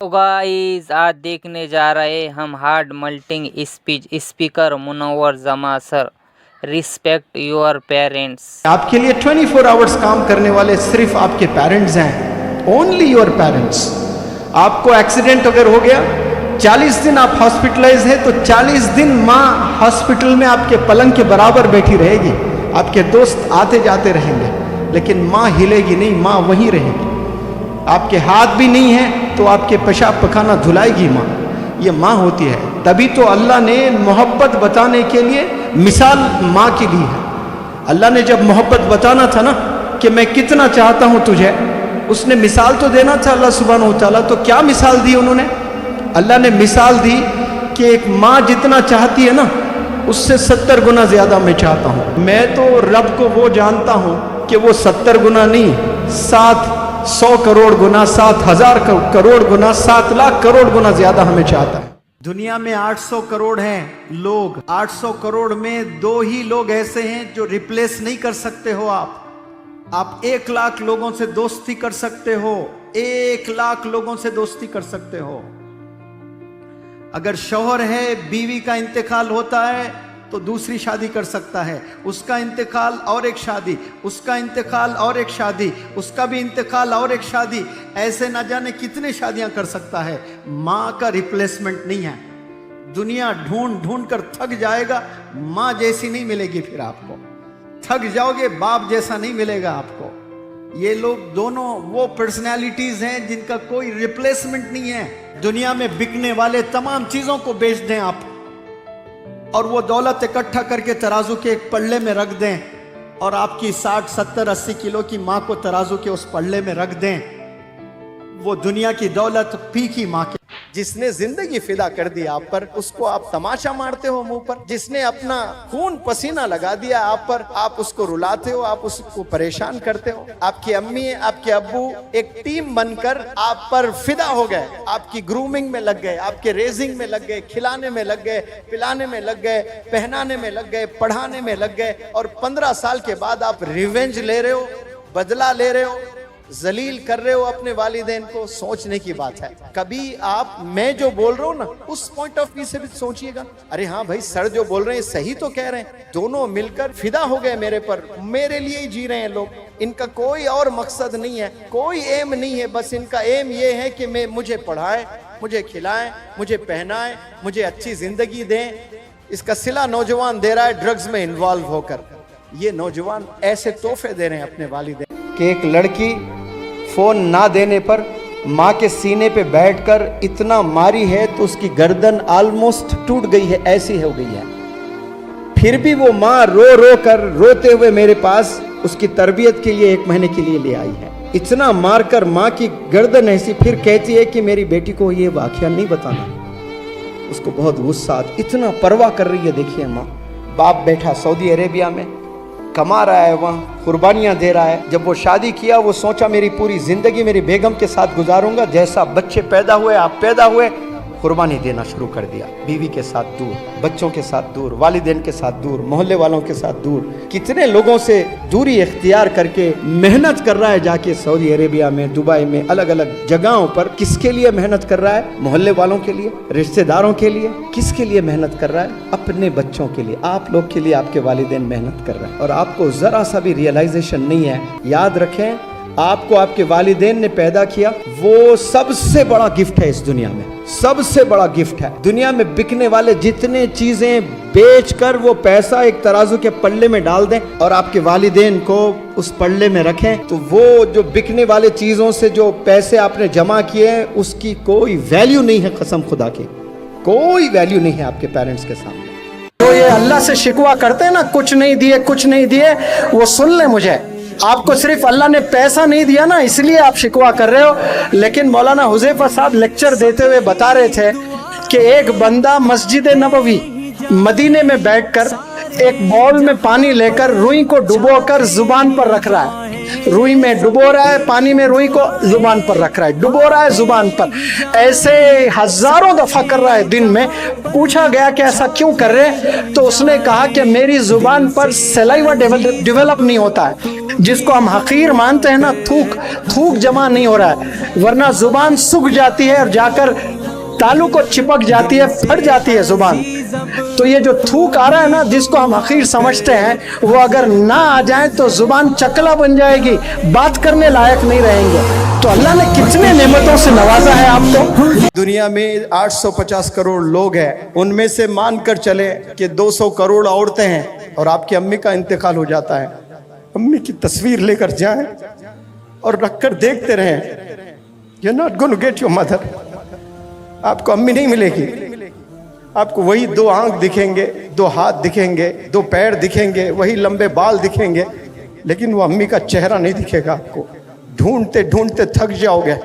तो गाइस आज देखने जा रहे हम हार्ड मल्टिंग स्पीकर मुनव्वर जमा सर, रिस्पेक्ट योर पेरेंट्स। आपके लिए 24 आवर्स काम करने वाले सिर्फ आपके पेरेंट्स हैं, ओनली योर पेरेंट्स। आपको एक्सीडेंट अगर हो गया, 40 दिन आप हॉस्पिटलाइज है तो 40 दिन माँ हॉस्पिटल में आपके पलंग के बराबर बैठी रहेगी। आपके दोस्त आते जाते रहेंगे लेकिन माँ हिलेगी नहीं, माँ वहीं रहेगी। आपके हाथ भी नहीं है तो आपके पेशाब पखाना धुलाएगी माँ, ये माँ होती है। तभी तो अल्लाह ने मोहब्बत बताने के लिए मिसाल माँ की ली है। अल्लाह ने जब मोहब्बत बताना था ना कि मैं कितना चाहता हूँ तुझे, उसने मिसाल तो देना था अल्लाह सुब्हानहू व तआला। तो क्या मिसाल दी उन्होंने? अल्लाह ने मिसाल दी कि एक माँ जितना चाहती है ना उससे 70 गुना ज्यादा मैं चाहता हूँ। मैं तो रब को वो जानता हूँ कि वो 70 गुना नहीं, 700 करोड़ गुना, 7,000 करोड़ गुना, 7 लाख करोड़ गुना ज्यादा हमें चाहता है। दुनिया में 800 करोड़ हैं लोग, 800 करोड़ में 2 ही लोग ऐसे हैं जो रिप्लेस नहीं कर सकते हो आप 1 लाख लोगों से दोस्ती कर सकते हो, 1 लाख लोगों से दोस्ती कर सकते हो। अगर शौहर है, बीवी का इंतकाल होता है तो दूसरी शादी कर सकता है, उसका इंतकाल और एक शादी, उसका इंतकाल और एक शादी, उसका भी इंतकाल और एक शादी, ऐसे न जाने कितने शादियां कर सकता है। माँ का रिप्लेसमेंट नहीं है। दुनिया ढूंढ ढूंढ कर थक जाएगा, माँ जैसी नहीं मिलेगी। फिर आपको थक जाओगे, बाप जैसा नहीं मिलेगा आपको। ये लोग दोनों वो पर्सनैलिटीज हैं जिनका कोई रिप्लेसमेंट नहीं है। दुनिया में बिकने वाले तमाम चीजों को बेच दें आप और वो दौलत इकट्ठा करके तराजू के एक पल्ले में रख दें और आपकी 60, 70, 80 किलो की माँ को तराजू के उस पल्ले में रख दें, वो दुनिया की दौलत फीकी माँ के। जिसने जिंदगी फिदा कर दी आप पर, उसको आप तमाशा मारते हो मुंह पर। जिसने अपना खून पसीना लगा दिया आप पर, आप उसको रुलाते हो, आप उसको परेशान करते हो। आपकी अम्मी, आपके अब्बू एक टीम बनकर आप पर फिदा हो गए, आपकी ग्रूमिंग में लग गए, आपके रेजिंग में लग गए, खिलाने में लग गए, पिलाने में लग गए, पहनाने में लग गए, पढ़ाने में लग गए। और 15 साल के बाद आप रिवेंज ले रहे हो, बदला ले रहे हो, जलील कर रहे हो अपने वालिदैन को। सोचने की बात है। कभी आप, मैं जो बोल रहा हूँ ना, उस पॉइंट ऑफ व्यू से भी सोचिएगा। अरे हाँ भाई, सर जो बोल रहे हैं सही तो कह रहे हैं। दोनों मिलकर फिदा हो गए मेरे पर, मेरे लिए ही जी रहे हैं लोग। इनका कोई और मकसद नहीं है, कोई एम नहीं है। बस इनका एम ये है कि मुझे पढ़ाएं, मुझे खिलाएं, मुझे पहनाएं, मुझे अच्छी जिंदगी दें। इसका सिला नौजवान दे रहा है ड्रग्स में इन्वॉल्व होकर। ये नौजवान ऐसे तोहफे दे रहे हैं अपने वालिदैन कि एक लड़की फोन ना देने पर माँ के सीने पे बैठकर इतना मारी है तो उसकी गर्दन ऑलमोस्ट टूट गई है, ऐसी हो गई है। फिर भी वो माँ रो रो कर, रोते हुए मेरे पास उसकी तरबियत के लिए 1 महीने के लिए ले आई है। इतना मारकर माँ की गर्दन ऐसी, फिर कहती है कि मेरी बेटी को ये वाकया नहीं बताना। उसको बहुत गुस्सा, इतना परवाह कर रही है। देखिए माँ, बाप बैठा सऊदी अरेबिया में कमा रहा है, वहाँ कुर्बानियाँ दे रहा है। जब वो शादी किया, वो सोचा मेरी पूरी जिंदगी मेरी बेगम के साथ गुजारूंगा। जैसा बच्चे पैदा हुए, आप पैदा हुए, कुर्बानी देना शुरू कर दिया। बीवी के साथ दूर, बच्चों के साथ दूर, वालिदैन के साथ दूर, मोहल्ले वालों के साथ दूर। कितने लोगों से दूरी इख्तियार करके मेहनत कर रहा है जाके सऊदी अरेबिया में, दुबई में, अलग अलग जगहों पर। किसके लिए मेहनत कर रहा है? मोहल्ले वालों के लिए, रिश्तेदारों के लिए। किसके लिए मेहनत कर रहा है? अपने बच्चों के लिए, आप लोग के लिए। आपके वालिदैन मेहनत कर रहे हैं और आपको जरा सा भी रियलाइजेशन नहीं है। याद रखें, आपको आपके वालिदैन ने पैदा किया, वो सबसे बड़ा गिफ्ट है इस दुनिया में, सबसे बड़ा गिफ्ट है। दुनिया में बिकने वाले जितने चीजें बेचकर वो पैसा एक तराजू के पल्ले में डाल दें और आपके वालिदैन को उस पल्ले में रखें, तो वो जो बिकने वाले चीजों से जो पैसे आपने जमा किए हैं, उसकी कोई वैल्यू नहीं है। कसम खुदा की कोई वैल्यू नहीं है आपके पेरेंट्स के सामने। तो ये अल्लाह से शिकवा करते हैं ना, कुछ नहीं दिए, कुछ नहीं दिए, वो सुन ले मुझे। आपको सिर्फ अल्लाह ने पैसा नहीं दिया ना, इसलिए आप शिकवा कर रहे हो। लेकिन मौलाना हुज़ैफा साहब लेक्चर देते हुए बता रहे थे कि एक बंदा मस्जिद नबवी मदीने में बैठकर एक बाउल में पानी लेकर रुई को डुबोकर जुबान पर रख रहा है। रुई में डुबो रहा है, पानी में रुई को जुबान पर रख रहा है, डुबो रहा है जुबान पर, ऐसे हजारों दफा कर रहा है दिन में। पूछा गया कि ऐसा क्यों कर रहे हैं, तो उसने कहा कि मेरी जुबान पर सलाइवा डेवलप नहीं होता है, जिसको हम हकीर मानते हैं ना, थूक जमा नहीं हो रहा है, वरना जुबान सूख जाती है और जाकर तालू को चिपक जाती है, फट जाती है जुबान। तो ये जो थूक आ रहा है ना, जिसको हम हकीर समझते हैं, वो अगर ना आ जाए तो जुबान चकला बन जाएगी, बात करने लायक नहीं रहेंगे। तो अल्लाह ने कितने नेमतों से नवाजा है आपको। दुनिया में 850 करोड़ लोग हैं, उनमें से मान कर चले कि 200 करोड़ औरतें हैं और आपकी अम्मी का इंतकाल हो जाता है। अम्मी की तस्वीर लेकर जाएं और रखकर देखते रहें, you not going to get your mother. आपको अम्मी नहीं मिलेगी, आपको वही 2 आंख दिखेंगे, 2 हाथ दिखेंगे, 2 पैर दिखेंगे, वही लंबे बाल दिखेंगे, लेकिन वो अम्मी का चेहरा नहीं दिखेगा आपको। ढूंढते ढूंढते थक जाओगे,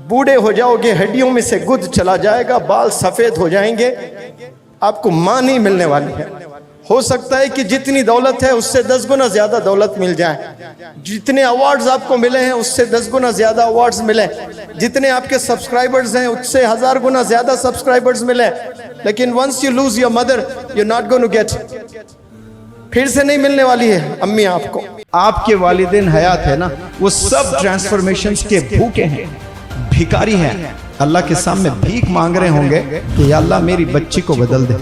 बूढ़े हो जाओगे, हड्डियों में से गुद चला जाएगा, बाल सफेद हो जाएंगे, आपको मां नहीं मिलने वाली है। हो सकता है कि जितनी दौलत है उससे 10 गुना ज्यादा दौलत मिल जाए, जितने अवार्ड्स आपको मिले हैं उससे 10 गुना ज्यादा अवार्ड्स मिले, जितने आपके सब्सक्राइबर्स हैं उससे 1000 गुना ज्यादा सब्सक्राइबर्स मिले, लेकिन once you lose your mother you not going to get, फिर से नहीं मिलने वाली है अम्मी आपको। आपके वालिदैन हयात है ना, वो सब ट्रांसफॉर्मेशंस के भूखे हैं, भिखारी हैं, अल्लाह के सामने भीख मांग रहे होंगे कि या अल्लाह मेरी बच्ची को बदल दे,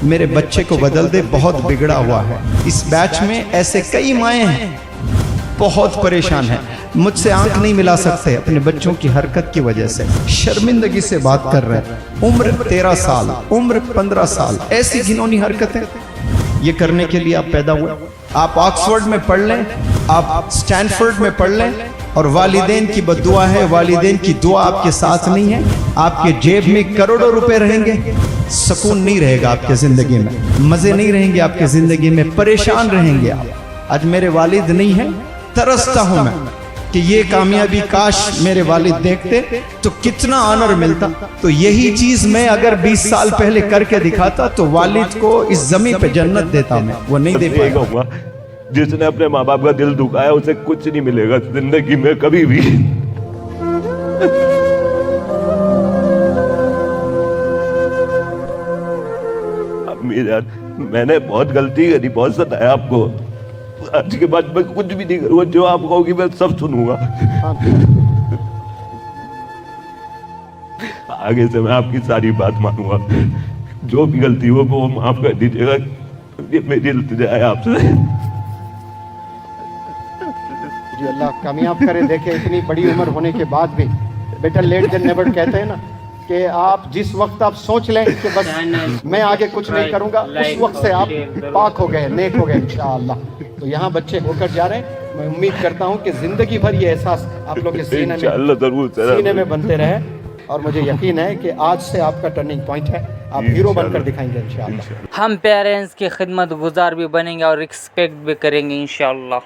मेरे बच्चे को बदल दे, बहुत बिगड़ा हुआ है। इस बैच में ऐसे कई माएँ हैं बहुत परेशान हैं, मुझसे आंख नहीं मिला सकते अपने बच्चों की हरकत की वजह से, शर्मिंदगी से बात कर रहे हैं। उम्र 13 साल, उम्र 15 साल, ऐसी घिनौनी हरकतें ये करने के लिए आप पैदा हुए। आप ऑक्सफोर्ड में पढ़ लें, आप स्टैनफोर्ड में पढ़ लें, और वालिदैन की बद्दुआ है, वालिदैन की दुआ आपके साथ नहीं है, आपके जेब में करोड़ों रुपए रहेंगे, सुकून नहीं रहेगा आपके जिंदगी में, मजे नहीं रहेंगे आपके जिंदगी में, परेशान रहेंगे आप। आज मेरे वालिद नहीं है, तरसता हूं मैं कि ये कामयाबी काश मेरे वालिद देखते तो कितना ऑनर मिलता। तो यही चीज मैं अगर 20 साल पहले करके दिखाता तो वालिद को इस जमीन पे जन्नत देता मैं, वो नहीं दे पाएगा। जिसने अपने माँ बाप का दिल दुखाया उसे कुछ नहीं मिलेगा जिंदगी में कभी भी। अम्मी जान, मैंने बहुत गलती करी, बहुत सताया आपको, आज के बाद मैं कुछ भी नहीं करूंगा, जो आप कहोगी मैं सब सुनूंगा। आगे से मैं आपकी सारी बात मानूंगा, जो भी गलती हो वो माफ कर दीजिएगा, ये मेरी इल्तिजा है आपसे। जी अल्लाह कामयाब करे। देखे इतनी बड़ी उम्र होने के बाद भी, बेटा लेट देन नेवर कहते हैं ना, कि आप जिस वक्त आप सोच लें कि बस मैं आगे कुछ नहीं करूंगा, उस वक्त से आप पाक हो गए, नेक हो गए इंशाअल्लाह। तो यहाँ बच्चे होकर जा रहे हैं, मैं उम्मीद करता हूँ कि जिंदगी भर ये एहसास आप लोग के सीने में बनते रहे, और मुझे यकीन है कि आज से आपका टर्निंग पॉइंट है, आप हीरो बनकर दिखाएंगे इंशाअल्लाह। हम पेरेंट्स की खिदमत गुजार भी बनेंगे और रिस्पेक्ट भी करेंगे इंशाअल्लाह।